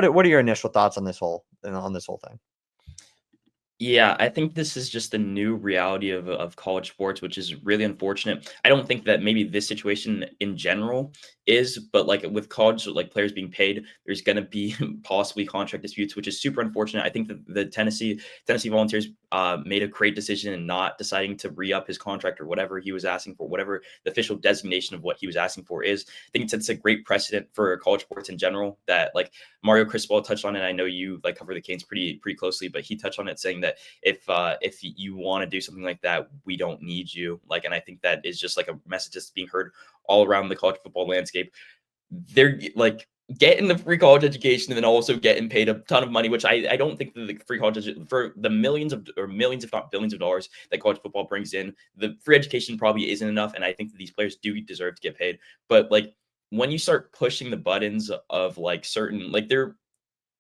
What are your initial thoughts on this whole thing? Yeah, I think this is just the new reality of college sports, which is really unfortunate. I don't think that maybe this situation in general is, but like with college, like players being paid, there's going to be possibly contract disputes, which is super unfortunate. I think that the Tennessee Volunteers made a great decision in not deciding to re-up his contract or whatever he was asking for, whatever the official designation of what he was asking for is. I think it's a great precedent for college sports in general that like Mario Cristobal touched on it. I know you like cover the Canes pretty closely, but he touched on it saying that if you want to do something like that, we don't need you. Like, and I think that is just like a message that's being heard all around the college football landscape. They're like getting the free college education and then also getting paid a ton of money, which I don't think the free college for the millions, if not billions of dollars that college football brings in, the free education probably isn't enough. And I think that these players do deserve to get paid. But like when you start pushing the buttons of like certain like they're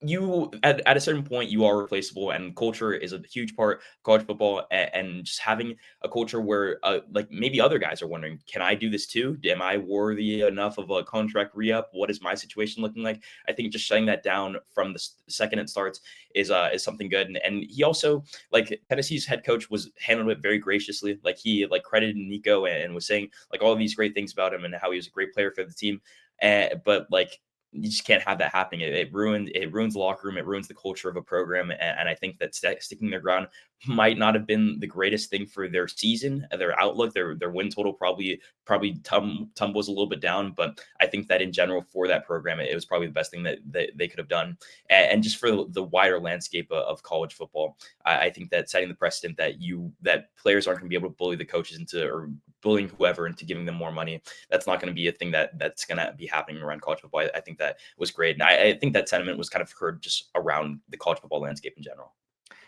you at a certain point you are replaceable, and culture is a huge part of college football, and just having a culture where like maybe other guys are wondering, can I do this too? Am I worthy enough of a contract re-up? What is my situation looking like? I think just shutting that down from the second it starts is something good. And he also, like, Tennessee's head coach was handled it very graciously. Like he like credited Nico and was saying like all of these great things about him and how he was a great player for the team. But like you just can't have that happening. It ruins the locker room. It ruins the culture of a program. And I think that sticking their ground might not have been the greatest thing for their season, their outlook, their win total probably tumbles a little bit down. But I think that in general for that program, it was probably the best thing that they could have done. And just for the wider landscape of college football, I think that setting the precedent that players aren't going to be able to bully the coaches into, or bullying whoever into giving them more money. That's not going to be a thing that's going to be happening around college football. I think that was great. And I think that sentiment was kind of heard just around the college football landscape in general.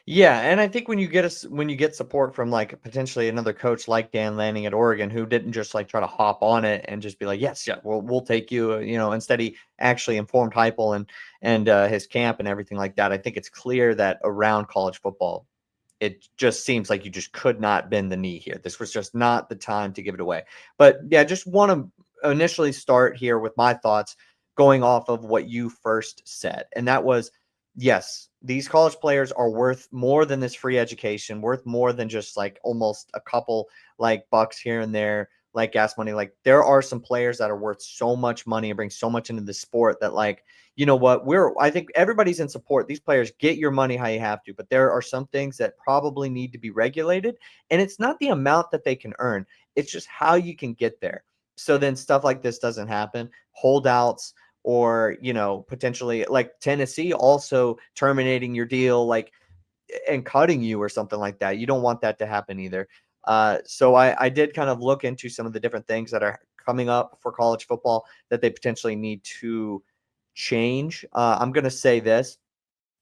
Yeah, and I think when you get support from like potentially another coach like Dan Lanning at Oregon, who didn't just like try to hop on it and just be like, yes, yeah, we'll take you, instead he actually informed Heupel and his camp and everything like that. I think it's clear that around college football, it just seems like you just could not bend the knee here. This was just not the time to give it away. But yeah, just want to initially start here with my thoughts going off of what you first said. And that was, yes, these college players are worth more than this free education, worth more than just like almost a couple like bucks here and there, like gas money. Like there are some players that are worth so much money and bring so much into the sport that like, you know what, I think everybody's in support. These players, get your money how you have to, but there are some things that probably need to be regulated. And it's not the amount that they can earn, it's just how you can get there. So then stuff like this doesn't happen. Holdouts, or, potentially like Tennessee also terminating your deal, like, and cutting you or something like that. You don't want that to happen either. So I did kind of look into some of the different things that are coming up for college football that they potentially need to change. I'm going to say this.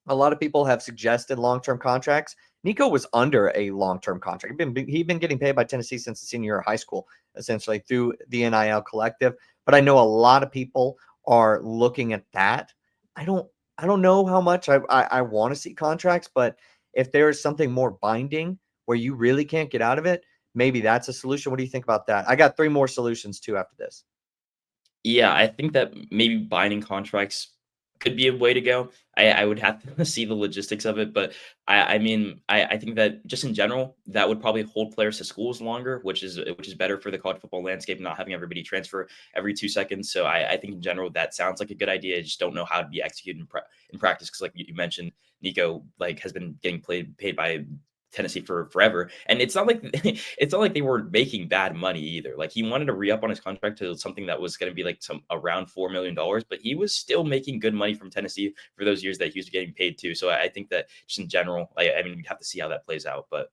A lot of people have suggested long-term contracts. Nico was under a long-term contract. He'd been getting paid by Tennessee since the senior year of high school, essentially through the NIL collective. But I know a lot of people are looking at that. I don't know how much I want to see contracts, but if there is something more binding where you really can't get out of it, maybe that's a solution. What do you think about that? I got 3 more solutions too after this. Yeah, I think that maybe binding contracts could be a way to go. I would have to see the logistics of it, but I think that just in general, that would probably hold players to schools longer, which is better for the college football landscape, not having everybody transfer every 2 seconds. So I think in general that sounds like a good idea. I just don't know how to be executed in practice, because like you mentioned, Nico like has been getting paid by Tennessee for forever. And it's not like it's not like they were making bad money either. Like he wanted to re-up on his contract to something that was going to be like some around $4 million, but he was still making good money from Tennessee for those years that he was getting paid too. So I think that just in general, I mean, we'd have to see how that plays out, but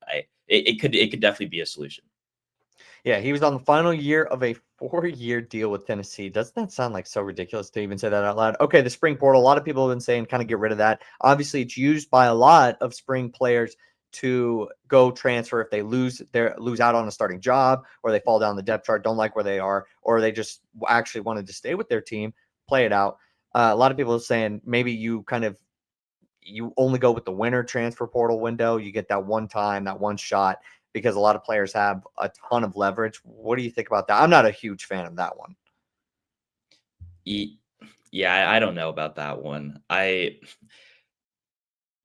it could definitely be a solution. Yeah, he was on the final year of a 4-year deal with Tennessee. Doesn't that sound like so ridiculous to even say that out loud? Okay, the spring portal. A lot of people have been saying kind of get rid of that. Obviously, it's used by a lot of spring players to go transfer if they lose out on a starting job, or they fall down the depth chart, don't like where they are, or they just actually wanted to stay with their team, play it out. A lot of people are saying maybe you only go with the winter transfer portal window. You get that one time, that one shot, because a lot of players have a ton of leverage. What do you think about that? I'm not a huge fan of that one. Yeah, I don't know about that one. I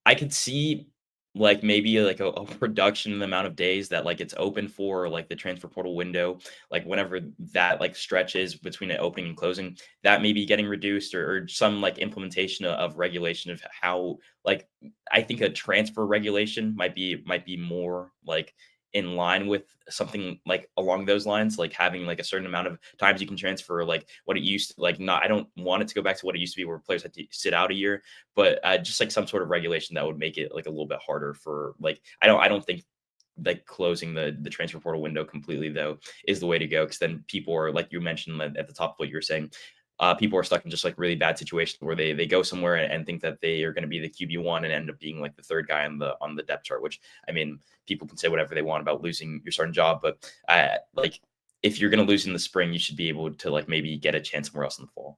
could see, like, maybe, like, a reduction in the amount of days that, like, it's open for, like, the transfer portal window, like, whenever that, like, stretches between it opening and closing, that may be getting reduced or some, like, implementation of regulation of how, like, I think a transfer regulation might be more, like, in line with something, like, along those lines, like, having, like, a certain amount of times you can transfer, like, what it used to like, not I don't want it to go back to what it used to be where players had to sit out a year, but, just, like, some sort of regulation that would make it, like, a little bit harder for, like I don't think, like, closing the transfer portal window completely, though, is the way to go. Because then people are like you mentioned at the top of what you were saying, people are stuck in just, like, really bad situations where they go somewhere and think that they are gonna be the QB1 and end up being, like, the 3rd guy on the depth chart, which, I mean, people can say whatever they want about losing your starting job, but, like, if you're gonna lose in the spring, you should be able to, like, maybe get a chance somewhere else in the fall.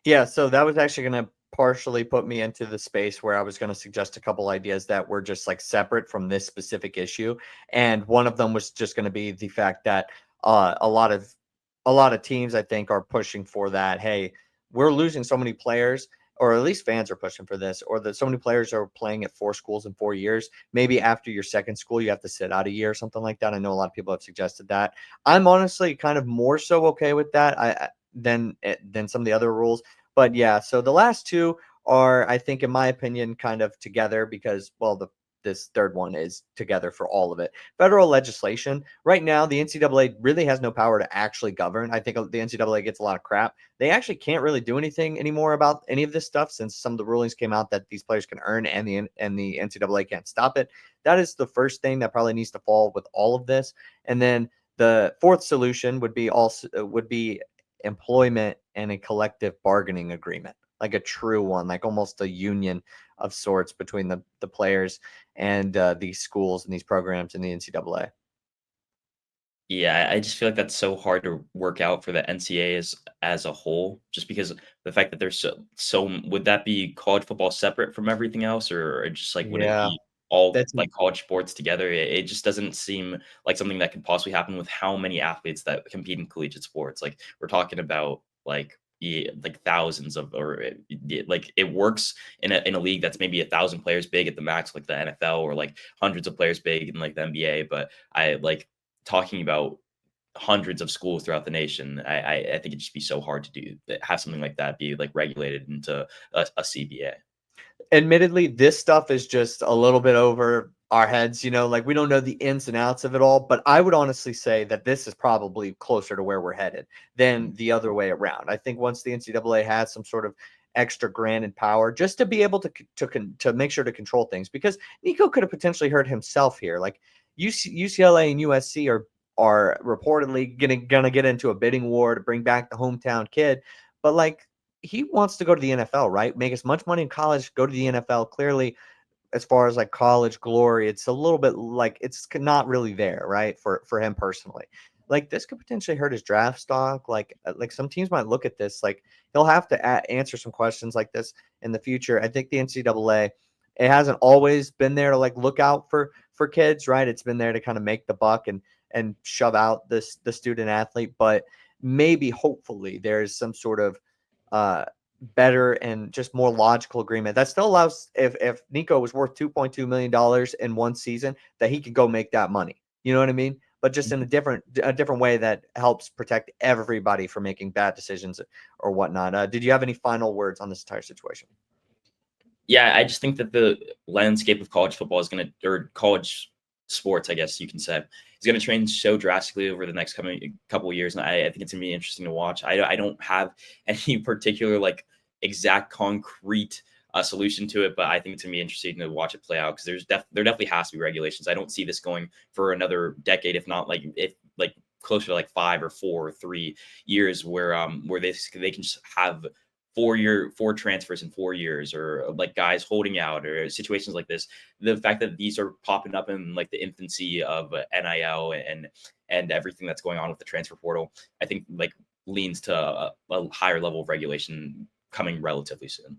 Yeah, so that was actually going to partially put me into the space where I was going to suggest a couple ideas that were just like separate from this specific issue, and one of them was just going to be the fact that a lot of teams I think are pushing for that. Hey, we're losing so many players, or at least fans are pushing for this, or that so many players are playing at 4 schools in 4 years. Maybe after your second school, you have to sit out a year or something like that. I know a lot of people have suggested that. I'm honestly kind of more so okay with that. Than some of the other rules. But yeah, so the last two are, I think, in my opinion, kind of together because, well, this third one is together for all of it. Federal legislation. Right now, the NCAA really has no power to actually govern. I think the NCAA gets a lot of crap. They actually can't really do anything anymore about any of this stuff since some of the rulings came out that these players can earn and the NCAA can't stop it. That is the first thing that probably needs to fall with all of this. And then the fourth solution would be employment and a collective bargaining agreement, like a true one, like almost a union of sorts between the players and these schools and these programs in the NCAA. Yeah, I just feel like that's so hard to work out for the NCAA as a whole, just because the fact that there's would that be college football separate from everything else, or just like would it Yeah, be all that's like college sports together? It just doesn't seem like something that could possibly happen with how many athletes that compete in collegiate sports. Like we're talking about like yeah, like thousands of like it works in a league that's maybe 1,000 players big at the max, like the NFL, or like hundreds of players big in like the NBA. But I like talking about hundreds of schools throughout the nation. I think it'd just be so hard to have something like that be like regulated into a CBA. admittedly, this stuff is just a little bit over our heads, like we don't know the ins and outs of it all, but I would honestly say that this is probably closer to where we're headed than the other way around. I think once the NCAA has some sort of extra grant and power just to be able to make sure to control things, because Nico could have potentially hurt himself here. Like UCLA and USC are reportedly gonna get into a bidding war to bring back the hometown kid, but like he wants to go to the NFL, right? Make as much money in college, go to the NFL. Clearly, as far as like college glory, it's a little bit like it's not really there, right? For him personally. Like this could potentially hurt his draft stock. Like some teams might look at this like he'll have to answer some questions like this in the future. I think the NCAA, it hasn't always been there to like look out for kids, right? It's been there to kind of make the buck and shove out the student athlete, but maybe hopefully there's some sort of uh, better and just more logical agreement that still allows, if Nico was worth $2.2 million in one season, that he could go make that money. You know what I mean? But just in a different way that helps protect everybody from making bad decisions or whatnot. Did you have any final words on this entire situation? Yeah, I just think that the landscape of college football is going to, or college sports, I guess you can say, is going to change so drastically over the next coming couple of years, and I think it's going to be interesting to watch. I don't have any particular like exact concrete solution to it, but I think it's going to be interesting to watch it play out because there definitely has to be regulations. I don't see this going for another decade, if not like if like closer to like 5 or 4 or 3 years, where they can just have 4 transfers in 4 years, or like guys holding out, or situations like this. The fact that these are popping up in like the infancy of NIL and everything that's going on with the transfer portal, I think like leans to a higher level of regulation coming relatively soon.